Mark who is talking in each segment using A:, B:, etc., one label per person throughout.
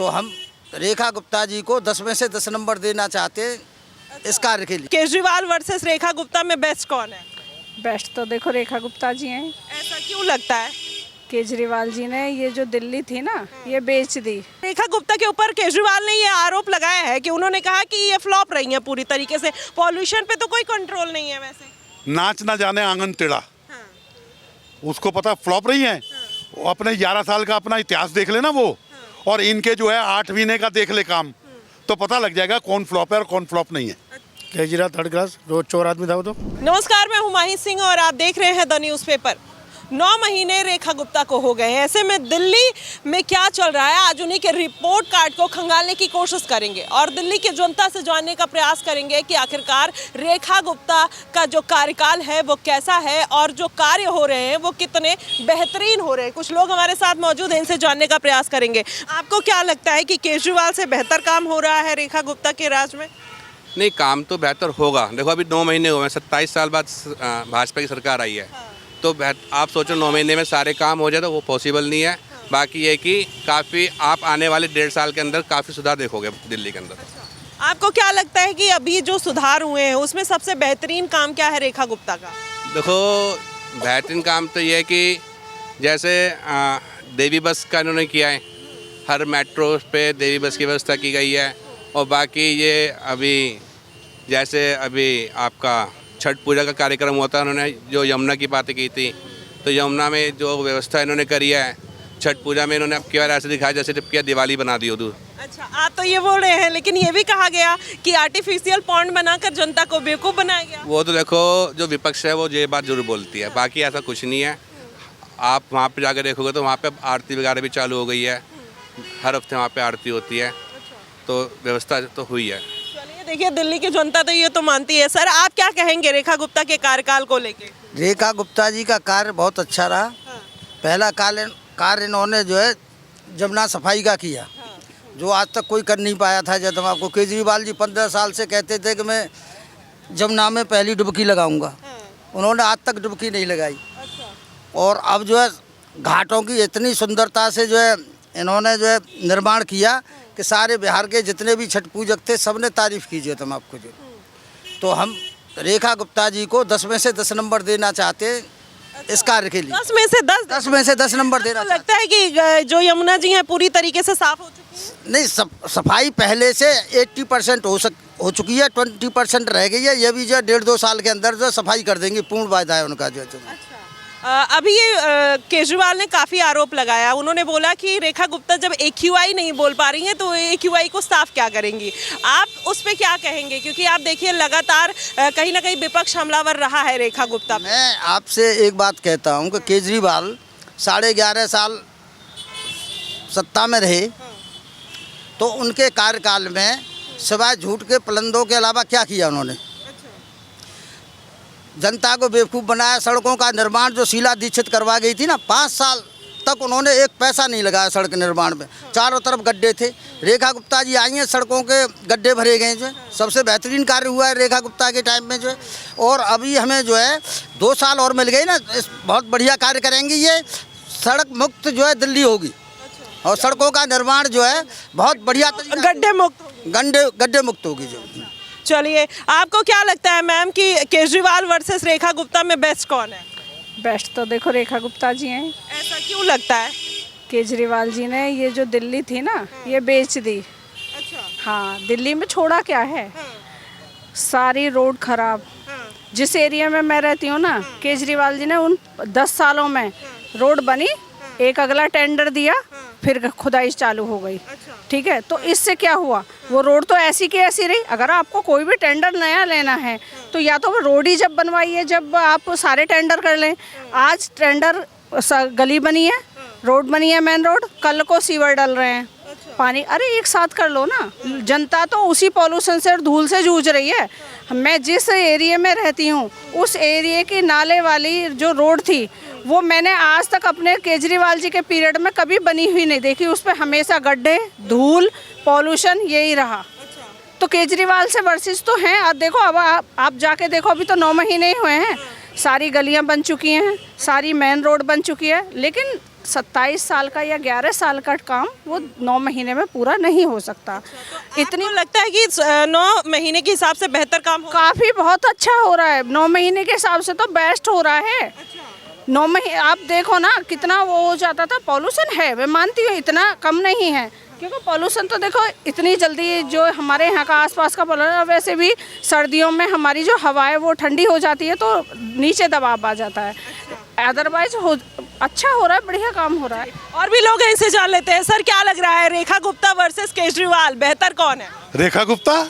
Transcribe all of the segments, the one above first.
A: तो हम रेखा गुप्ता जी को 10 में से 10 नंबर देना चाहते हैं इस कार्य के लिए।
B: केजरीवाल वर्सेस रेखा गुप्ता में बेस्ट कौन है?
C: बेस्ट तो देखो रेखा गुप्ता जी हैं।
B: ऐसा क्यों लगता है?
C: केजरीवाल जी ने ये जो दिल्ली थी ना ये बेच दी।
B: रेखा गुप्ता के ऊपर केजरीवाल ने ये आरोप लगाया है कि उन्होंने कहा कि ये फ्लॉप रही है पूरी तरीके से, पॉल्यूशन पे तो कोई कंट्रोल नहीं है। वैसे
D: नाच ना जाने आंगन टेढ़ा, उसको पता फ्लॉप रही है। वो अपने 11 साल का अपना इतिहास देख लेना वो, और इनके जो है 8 महीने का देख ले काम, तो पता लग जाएगा कौन फ्लॉप है और कौन फ्लॉप नहीं है।
E: केजरीवाल थर्ड क्लास, रोज चोर आदमी था वो तो।
B: नमस्कार, मैं हुमायूं सिंह और आप देख रहे हैं द न्यूज़ पेपर। 9 महीने रेखा गुप्ता को हो गए हैं। ऐसे में दिल्ली में क्या चल रहा है, आज उन्हीं के रिपोर्ट कार्ड को खंगालने की कोशिश करेंगे और दिल्ली की जनता से जानने का प्रयास करेंगे कि आखिरकार रेखा गुप्ता का जो कार्यकाल है वो कैसा है और जो कार्य हो रहे हैं वो कितने बेहतरीन हो रहे हैं। कुछ लोग हमारे साथ मौजूद हैं, इनसे जानने का प्रयास करेंगे। आपको क्या लगता है कि केजरीवाल से बेहतर काम हो रहा है रेखा गुप्ता के राज में?
F: नहीं, काम तो बेहतर होगा। देखो अभी 9 महीने हुए हैं, 27 साल बाद भाजपा की सरकार आई है। तो आप सोचो 9 महीने में सारे काम हो जाए तो वो पॉसिबल नहीं है। बाकी ये कि काफ़ी आप आने वाले 1.5 साल के अंदर काफ़ी सुधार देखोगे दिल्ली के अंदर।
B: आपको क्या लगता है कि अभी जो सुधार हुए हैं उसमें सबसे बेहतरीन काम क्या है रेखा गुप्ता का?
F: देखो बेहतरीन काम तो ये है कि जैसे देवी बस का इन्होंने किया है, हर मेट्रो पे देवी बस की व्यवस्था की गई है। और बाकी ये अभी जैसे अभी आपका छठ पूजा का कार्यक्रम होता है, उन्होंने जो यमुना की बातें की थी, तो यमुना में जो व्यवस्था इन्होंने करी है छठ पूजा में, इन्होंने अब की बार ऐसे दिखाया जैसे जब क्या दिवाली बना दी हो दूर।
B: अच्छा, आप तो ये बोल रहे हैं, लेकिन ये भी कहा गया कि आर्टिफिशियल पॉन्ड बनाकर जनता को बेवकूफ़ बनाया गया।
F: वो तो देखो जो विपक्ष है वो ये बात जरूर बोलती है, बाकी ऐसा कुछ नहीं है। आप वहाँ पे जाकर देखोगे तो वहाँ पे आरती वगैरह भी चालू हो गई है, हर हफ्ते वहाँ पे आरती होती है, तो व्यवस्था तो हुई है।
B: चलिए, देखिए दिल्ली की जनता तो ये तो मानती है। सर, आप क्या कहेंगे रेखा गुप्ता के कार्यकाल को लेके?
A: रेखा गुप्ता जी का कार्य बहुत अच्छा रहा। पहला कार्य इन्होंने जो है जमुना सफाई का किया, जो आज तक कोई कर नहीं पाया था। जब हम आपको केजरीवाल जी 15 साल से कहते थे कि मैं जमुना में पहली डुबकी लगाऊंगा, उन्होंने आज तक डुबकी नहीं लगाई। और अब जो है घाटों की इतनी सुंदरता से जो है इन्होंने जो है निर्माण किया कि सारे बिहार के जितने भी छठ पूजक थे सबने तारीफ़ कीजिए तुम आपको जो। तो हम रेखा गुप्ता जी को 10 में से 10 नंबर देना चाहते हैं इस कार्य के लिए।
B: 10 में से 10?
A: 10 में से 10 नंबर देना
B: लगता है कि जो यमुना जी हैं पूरी तरीके से साफ हो चुकी है?
A: नहीं, सफाई पहले से 80% हो चुकी है, 20% रह गई है। ये भी जो 1.5-2 साल के अंदर जो सफाई कर देंगे, पूर्ण वायदा है उनका जो।
B: अभी ये केजरीवाल ने काफ़ी आरोप लगाया। उन्होंने बोला कि रेखा गुप्ता जब AQI नहीं बोल पा रही हैं तो AQI को साफ क्या करेंगी? आप उस पर क्या कहेंगे? क्योंकि आप देखिए लगातार कहीं ना कहीं विपक्ष हमलावर रहा है रेखा गुप्ता।
A: मैं आपसे एक बात कहता हूं कि केजरीवाल 11.5 साल सत्ता में रहे, तो उनके कार्यकाल में सिवाय झूठ के पलंदों के अलावा क्या किया उन्होंने? जनता को बेवकूफ़ बनाया। सड़कों का निर्माण जो शीला दीक्षित करवा गई थी ना, 5 साल तक उन्होंने एक पैसा नहीं लगाया सड़क निर्माण में। चारों तरफ गड्ढे थे। रेखा गुप्ता जी आई हैं, सड़कों के गड्ढे भरे गए जो है। सबसे बेहतरीन कार्य हुआ है रेखा गुप्ता के टाइम में जो है। और अभी हमें जो है 2 साल और मिल गए ना, बहुत बढ़िया कार्य करेंगे। ये सड़क मुक्त जो है दिल्ली होगी, और सड़कों का निर्माण जो है बहुत बढ़िया गड्ढे मुक्त होगी जो।
B: चलिए, आपको क्या लगता है मैम कि केजरीवाल वर्सेस रेखा गुप्ता में बेस्ट कौन है?
C: बेस्ट तो देखो रेखा गुप्ता जी हैं।
B: ऐसा क्यों लगता है?
C: केजरीवाल जी ने ये जो दिल्ली थी ना ये बेच दी।
B: अच्छा।
C: हाँ, दिल्ली में छोड़ा क्या है? सारी रोड खराब। जिस एरिया में मैं रहती हूँ ना, केजरीवाल जी ने उन 10 सालों में रोड बनी, एक अगला टेंडर दिया, फिर खुदाई चालू हो गई। ठीक है, तो इससे क्या हुआ? वो रोड तो ऐसी की ऐसी रही। अगर आपको कोई भी टेंडर नया लेना है तो या तो वो रोड ही जब बनवाइए जब आप सारे टेंडर कर लें। आज टेंडर गली बनी है, रोड बनी है, मेन रोड, कल को सीवर डल रहे हैं, पानी। अरे एक साथ कर लो ना। जनता तो उसी पॉल्यूशन से और धूल से जूझ रही है। मैं जिस एरिया में रहती हूँ उस एरिया की नाले वाली जो रोड थी वो मैंने आज तक अपने केजरीवाल जी के पीरियड में कभी बनी हुई नहीं देखी। उस पर हमेशा गड्ढे, धूल, पॉल्यूशन यही रहा। तो केजरीवाल से वर्सेस तो हैं। अब देखो, अब आप जाके देखो, अभी तो 9 महीने ही हुए हैं, सारी गलियां बन चुकी हैं, सारी मेन रोड बन चुकी है, लेकिन 27 साल का या 11 साल का काम वो 9 महीने में पूरा नहीं हो सकता।
B: इतनी लगता है कि 9 महीने के हिसाब से बेहतर काम हो
C: काफ़ी बहुत अच्छा हो रहा है, 9 महीने के हिसाब से तो बेस्ट हो रहा है। 9 महीने आप देखो ना कितना वो हो जाता था। पॉल्यूशन है, मैं मानती हूँ इतना कम नहीं है, क्योंकि पॉल्यूशन तो देखो इतनी जल्दी जो हमारे यहाँ का आसपास का पॉल्यूशन, वैसे भी सर्दियों में हमारी जो हवा है वो ठंडी हो जाती है तो नीचे दबाव आ जाता है। अदरवाइज अच्छा हो रहा है, बढ़िया काम हो रहा है।
B: और भी लोग हैं, इनसे जान लेते हैं। सर क्या लग रहा है, रेखा गुप्ता वर्सेस केजरीवाल, बेहतर कौन है?
D: रेखा गुप्ता,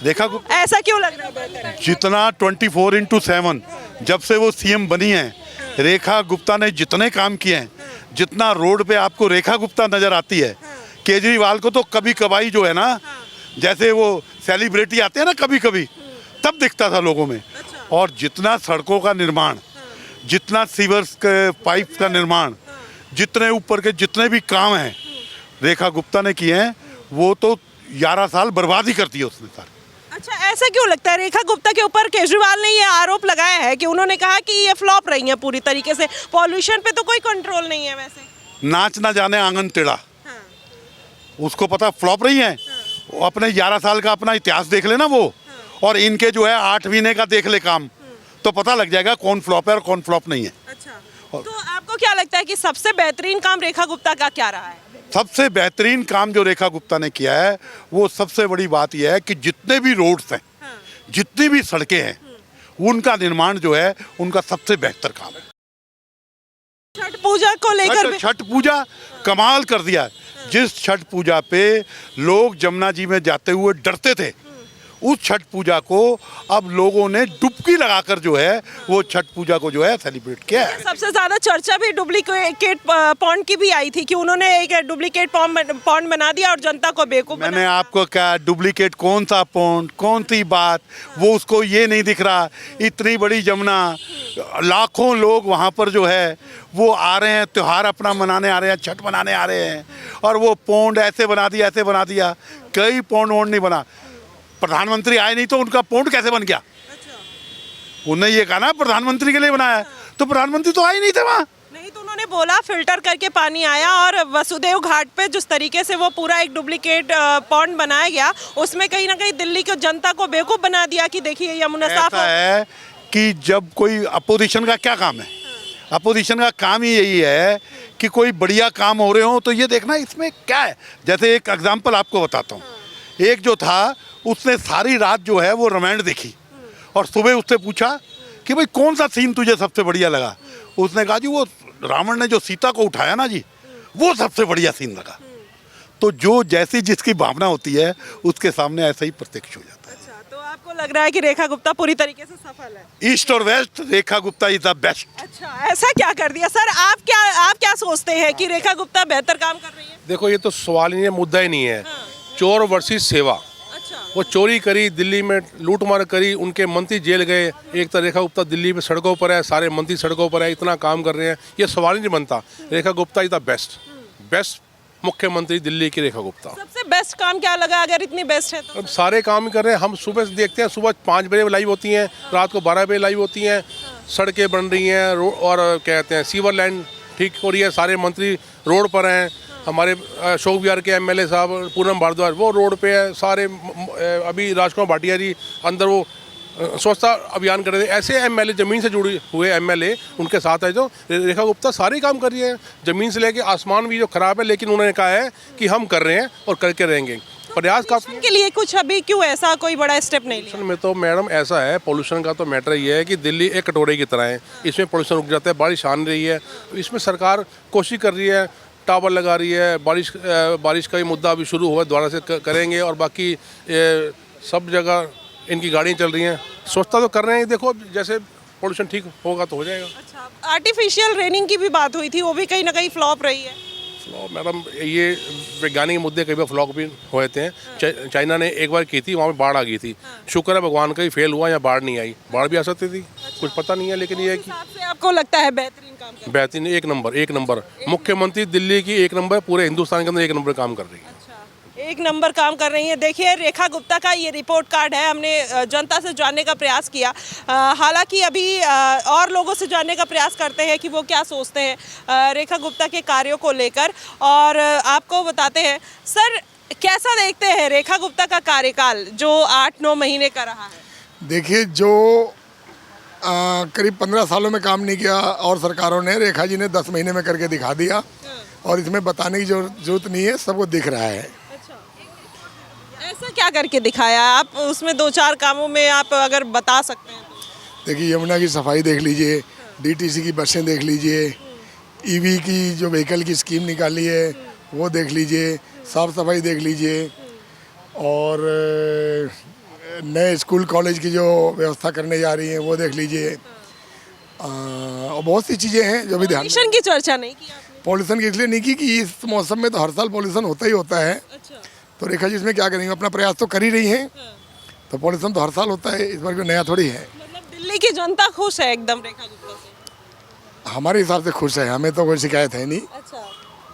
D: रेखा गुप्ता
B: ऐसा क्यों लग रहा है बेहतर है?
D: जितना 24/7 जब से वो सीएम बनी है, रेखा गुप्ता ने जितने काम किए हैं, जितना रोड पे आपको रेखा गुप्ता नजर आती है, केजरीवाल को तो कभी कभाई जो है ना, जैसे वो सेलिब्रिटी आते हैं ना कभी कभी, तब दिखता था लोगों में। और जितना सड़कों का निर्माण, जितना सीवर्स के पाइप का निर्माण, जितने ऊपर के जितने भी काम हैं रेखा गुप्ता ने किए हैं, वो तो 11 साल बर्बाद ही कर दिए उसने सारे।
B: अच्छा, ऐसा क्यों लगता है? रेखा गुप्ता के ऊपर केजरीवाल ने ये आरोप लगाया है कि उन्होंने कहा कि ये फ्लॉप रही है पूरी तरीके से, पॉल्यूशन पे तो कोई कंट्रोल नहीं है। वैसे
D: नाच ना जाने आंगन टेढ़ा, उसको पता फ्लॉप रही है। वो अपने 11 साल का अपना इतिहास देख ले ना वो, और इनके जो है 8 महीने का देख ले काम, तो पता लग जाएगा कौन फ्लॉप है और कौन फ्लॉप नहीं है।
B: अच्छा, तो आपको क्या लगता है कि सबसे बेहतरीन काम रेखा गुप्ता का क्या रहा है?
D: सबसे बेहतरीन काम जो रेखा गुप्ता ने किया है, वो सबसे बड़ी बात यह है कि जितने भी रोड्स हैं, जितनी भी सड़कें हैं, उनका निर्माण जो है उनका सबसे बेहतर काम है।
B: छठ पूजा को लेकर
D: छठ पूजा कमाल कर दिया है। जिस छठ पूजा पे लोग जमुना जी में जाते हुए डरते थे, उस छठ पूजा को अब लोगों ने डुबकी लगाकर जो है वो छठ पूजा को जो है सेलिब्रेट किया है।
B: सबसे ज्यादा चर्चा भी डुप्लीकेट पॉन्ड की भी आई थी कि उन्होंने एक डुप्लीकेट पॉन्ड बना दिया और जनता को बेवकूफ बना
D: मैंने आपको क्या डुप्लीकेट कौन सा पॉन्ड, कौन सी बात, वो उसको ये नहीं दिख रहा। इतनी बड़ी जमुना, लाखों लोग वहाँ पर जो है वो आ रहे हैं, त्यौहार अपना मनाने आ रहे हैं, छठ मनाने आ रहे हैं, और वो पॉन्ड ऐसे बना दिया, ऐसे बना दिया। कई पॉन्ड वोंड नहीं बना। प्रधानमंत्री आए नहीं तो उनका पॉन्ड कैसे बन गया? उन्होंने ये कहा ना प्रधानमंत्री के लिए बनाया, तो प्रधानमंत्री तो आए नहीं थे वहाँ।
B: नहीं तो उन्होंने बोला फिल्टर करके पानी आया, और वसुदेव घाट पे जिस तरीके से वो पूरा एक डुप्लीकेट पॉन्ड बनाया गया, उसमें कहीं ना कहीं दिल्ली की जनता को बेवकूफ बना दिया कि देखिए यमुना साफ
D: है। कि जब कोई अपोजिशन का क्या काम है, अपोजिशन का काम ही यही है कि कोई बढ़िया काम हो रहे हो तो ये देखना इसमें क्या है। जैसे एक एग्जाम्पल आपको बताता हूँ। एक जो था उसने सारी रात जो है वो रामायण देखी, और सुबह उससे पूछा कि भाई कौन सा सीन तुझे सबसे बढ़िया लगा? उसने कहा जी वो रावण ने जो सीता को उठाया ना जी, वो सबसे बढ़िया सीन लगा। तो जो जैसी जिसकी भावना होती है उसके सामने ऐसा ही प्रत्यक्ष हो जाता है।
B: अच्छा, तो आपको लग रहा है कि रेखा गुप्ता पूरी तरीके से सफल है?
D: ईस्ट और west, Rekha Gupta is the best.
B: अच्छा, ऐसा क्या कर दिया सर? आप क्या सोचते हैं कि रेखा गुप्ता बेहतर काम कर रही है?
G: देखो ये तो सवाल ही है, मुद्दा ही नहीं है। चोर वर्सेस सेवा।
B: अच्छा,
G: वो चोरी करी, दिल्ली में लूटमार करी, उनके मंत्री जेल गए। एक तो रेखा गुप्ता दिल्ली में सड़कों पर है, सारे मंत्री सड़कों पर है, इतना काम कर रहे हैं, ये सवाल ही नहीं बनता। रेखा गुप्ता इज द बेस्ट मुख्यमंत्री दिल्ली की रेखा गुप्ता।
B: सबसे बेस्ट काम क्या लगा अगर इतनी बेस्ट है तो?
G: अब सारे काम ही कर रहे हैं। हम सुबह से देखते हैं, सुबह 5 बजे लाइव होती हैं, रात को 12 बजे लाइव होती हैं। सड़कें बन रही हैं, और कहते हैं सीवर लाइन ठीक हो रही है, सारे मंत्री रोड पर हैं। हमारे अशोक विहार के एमएलए साहब पूनम भारद्वाज वो रोड पे है, सारे अभी राजकुमार भाटिया जी अंदर वो स्वच्छता अभियान कर रहे थे। ऐसे एमएलए ज़मीन से जुड़े हुए एमएलए उनके साथ है। जो रेखा गुप्ता सारे काम कर रही है, ज़मीन से लेके आसमान भी जो खराब है, लेकिन उन्होंने कहा है कि हम कर रहे हैं और करके रहेंगे। प्रयास काफी
B: के लिए कुछ अभी क्यों ऐसा कोई बड़ा स्टेप नहीं लिया?
G: में तो मैडम ऐसा है, पोल्यूशन का तो मैटर ये है कि दिल्ली एक कटोरे की तरह है, इसमें पोल्यूशन रुक जाता है, बारिश आ नहीं रही है। इसमें सरकार कोशिश कर रही है, टावर लगा रही है, बारिश का ही मुद्दा अभी शुरू हुआ, दोबारा से करेंगे। और बाकी सब जगह इनकी गाड़ियाँ चल रही हैं, स्वच्छता तो कर रहे हैं। देखो जैसे पोल्यूशन ठीक होगा तो हो जाएगा।
B: अच्छा, आर्टिफिशियल रेनिंग की भी बात हुई थी, वो भी कहीं ना कहीं फ्लॉप रही है।
G: फ्लॉप मैडम, ये वैज्ञानिक मुद्दे कई बार फ्लॉप भी हुए थे। चाइना ने एक बार की थी, वहाँ में बाढ़ आ गई थी। शुक्र है भगवान का ही फेल हुआ, या बाढ़ नहीं आई। बाढ़ भी आ सकती थी, कुछ पता नहीं है। लेकिन ये है कि
B: आपको लगता है बेहतरीन काम कर?
G: बेहतरीन, एक नंबर मुख्यमंत्री दिल्ली की एक नंबर, पूरे हिंदुस्तान के अंदर एक नंबर काम कर रही है।
B: एक नंबर काम कर रही हैं। देखिए रेखा गुप्ता का ये रिपोर्ट कार्ड है। हमने जनता से जानने का प्रयास किया, हालांकि अभी और लोगों से जानने का प्रयास करते हैं कि वो क्या सोचते हैं रेखा गुप्ता के कार्यों को लेकर, और आपको बताते हैं। सर, कैसा देखते हैं रेखा गुप्ता का कार्यकाल जो 8-9 महीने का रहा है?
H: देखिए, जो करीब 15 सालों में काम नहीं किया और सरकारों ने, रेखा जी ने 10 महीने में करके दिखा दिया, और इसमें बताने की जरूरत नहीं है, सबको दिख रहा है।
B: ऐसा क्या करके दिखाया आप? उसमें 2-4 कामों में आप अगर बता सकते हैं तो।
H: देखिए, यमुना की सफाई देख लीजिए, डीटीसी की बसें देख लीजिए, ईवी की जो व्हीकल की स्कीम निकाली है वो देख लीजिए, साफ सफाई देख लीजिए, और नए स्कूल कॉलेज की जो व्यवस्था करने जा रही हैं वो देख लीजिए, और बहुत सी चीज़ें हैं जो भी ध्यान।
B: पॉल्यूशन की चर्चा नहीं की आपने?
H: पॉल्यूशन की इसलिए नहीं की कि इस मौसम में तो हर साल पॉल्यूशन होता ही होता है।
B: अच्छा।
H: तो रेखा जी इसमें क्या करेंगे, अपना प्रयास तो कर ही रही हैं, तो पॉल्यूशन तो हर साल होता है, इस बार कोई नया थोड़ी है।
B: मतलब दिल्ली की जनता खुश है एकदम रेखा गुप्ता से?
H: हमारे हिसाब से खुश है, हमें तो कोई शिकायत है नहीं।
B: अच्छा।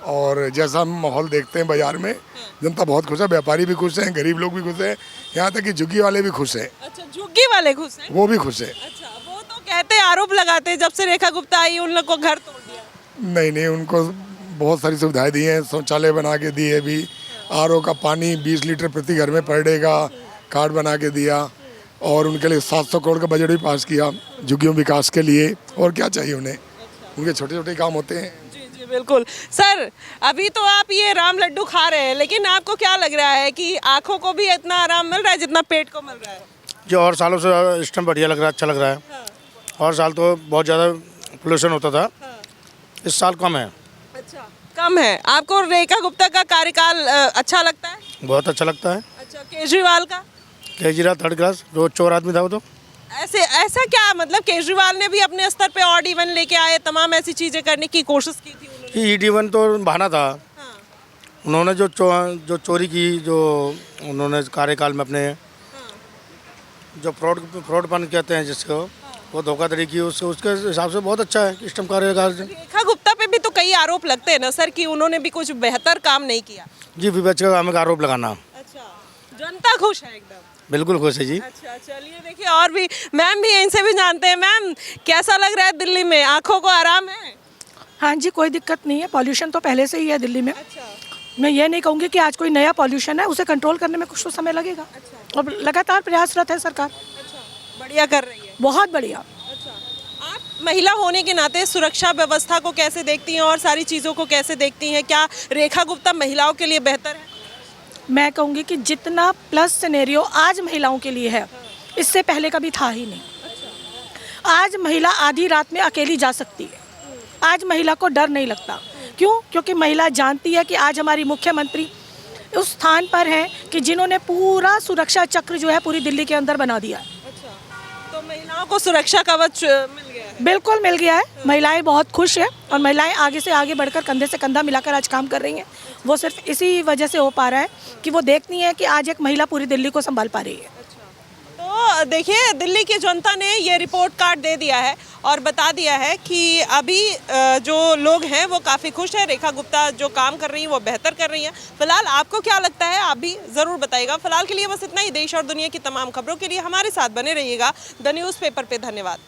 H: और जैसा हम माहौल देखते हैं बाजार में, जनता बहुत खुश है, व्यापारी भी खुश हैं, गरीब लोग भी खुश हैं, यहाँ तक कि झुग्गी वाले भी खुश हैं।
B: अच्छा, झुग्गी वाले खुश हैं?
H: वो भी खुश है।
B: अच्छा, वो तो कहते आरोप लगाते हैं जब से रेखा गुप्ता आई उन लोग को घर तोड़ दिया।
H: नहीं, उनको बहुत सारी सुविधाएं दी हैं, शौचालय बना के दिए, भी आरओ का पानी 20 लीटर प्रति घर में पर डे का कार्ड बना के दिया, और उनके लिए 700 करोड़ का बजट भी पास किया झुग्गियों विकास के लिए। और क्या चाहिए उन्हें, उनके छोटे छोटे काम होते हैं।
B: जी बिल्कुल। सर, अभी तो आप ये राम लड्डू खा रहे हैं, लेकिन आपको क्या लग रहा है कि आँखों को भी इतना आराम मिल रहा है जितना पेट को मिल रहा है?
E: जो और सालों से इस टाइम बढ़िया लग रहा है, अच्छा लग रहा है। और साल तो बहुत ज़्यादा पोल्यूशन होता था, इस साल कम है।
B: अच्छा, कम है। आपको रेखा गुप्ता का कार्यकाल अच्छा लगता है?
E: बहुत अच्छा लगता है।
B: अच्छा, केजरीवाल का?
E: केजरीवाल थर्ड क्लास, रोज चोर आदमी था वो तो।
B: ऐसा क्या मतलब? केजरीवाल ने भी अपने स्तर पे ऑड इवन लेके आए, तमाम ऐसी चीजें करने की कोशिश की थी उन्होंने।
E: ईडी वन तो बहाना था। उन्होंने जो चोरी की, जो उन्होंने कार्यकाल में अपने जो फ्रॉड फंड कहते हैं जिसको, वो धोखाधड़ी की, उसके हिसाब से बहुत अच्छा है इस टाइम कार्यकाल।
B: रेखा गुप्ता पे भी तो कई आरोप लगते हैं ना सर कि उन्होंने भी कुछ बेहतर काम नहीं किया।
E: जी, विपक्ष का काम है आरोप लगाना।
B: अच्छा, जनता खुश है एकदम?
E: बिल्कुल खुश है जी।
B: अच्छा, चलिए देखिए, और भी मैम भी इनसे भी जानते हैं। मैम, कैसा लग रहा है दिल्ली में? आँखों को आराम है?
I: हाँ जी, कोई दिक्कत नहीं है। पॉल्यूशन तो पहले से ही है दिल्ली में।
B: अच्छा।
I: मैं ये नहीं कहूँगी कि आज कोई नया पॉल्यूशन है, उसे कंट्रोल करने में कुछ तो समय लगेगा। अच्छा। और लगातार प्रयासरत है सरकार।
B: अच्छा, बढ़िया कर रही है।
I: बहुत बढ़िया।
B: अच्छा, आप महिला होने के नाते सुरक्षा व्यवस्था को कैसे देखती हैं और सारी चीज़ों को कैसे देखती हैं? क्या रेखा गुप्ता महिलाओं के लिए बेहतर है?
I: मैं कहूँगी कि जितना प्लस सिनेरियो आज महिलाओं के लिए है, इससे पहले कभी था ही नहीं। आज महिला आधी रात में अकेली जा सकती है। आज महिला को डर नहीं लगता। क्यों? क्योंकि महिला जानती है कि आज हमारी मुख्यमंत्री उस स्थान पर हैं कि जिन्होंने पूरा सुरक्षा चक्र जो है पूरी दिल्ली के अंदर बना दिया है।
B: अच्छा, तो महिलाओं को सुरक्षा कवच मिल गया है?
I: बिल्कुल मिल गया है। महिलाएं बहुत खुश हैं, और महिलाएं आगे से आगे बढ़कर कंधे से कंधा मिलाकर आज काम कर रही हैं। वो सिर्फ इसी वजह से हो पा रहा है कि वो देखती हैं कि आज एक महिला पूरी दिल्ली को संभाल पा रही है।
B: तो देखिए, दिल्ली की जनता ने ये रिपोर्ट कार्ड दे दिया है और बता दिया है कि अभी जो लोग हैं वो काफ़ी खुश हैं। रेखा गुप्ता जो काम कर रही हैं वो बेहतर कर रही हैं। फिलहाल आपको क्या लगता है, आप भी ज़रूर बताइएगा। फिलहाल के लिए बस इतना ही। देश और दुनिया की तमाम खबरों के लिए हमारे साथ बने रहिएगा द न्यूज़पेपर पे। धन्यवाद।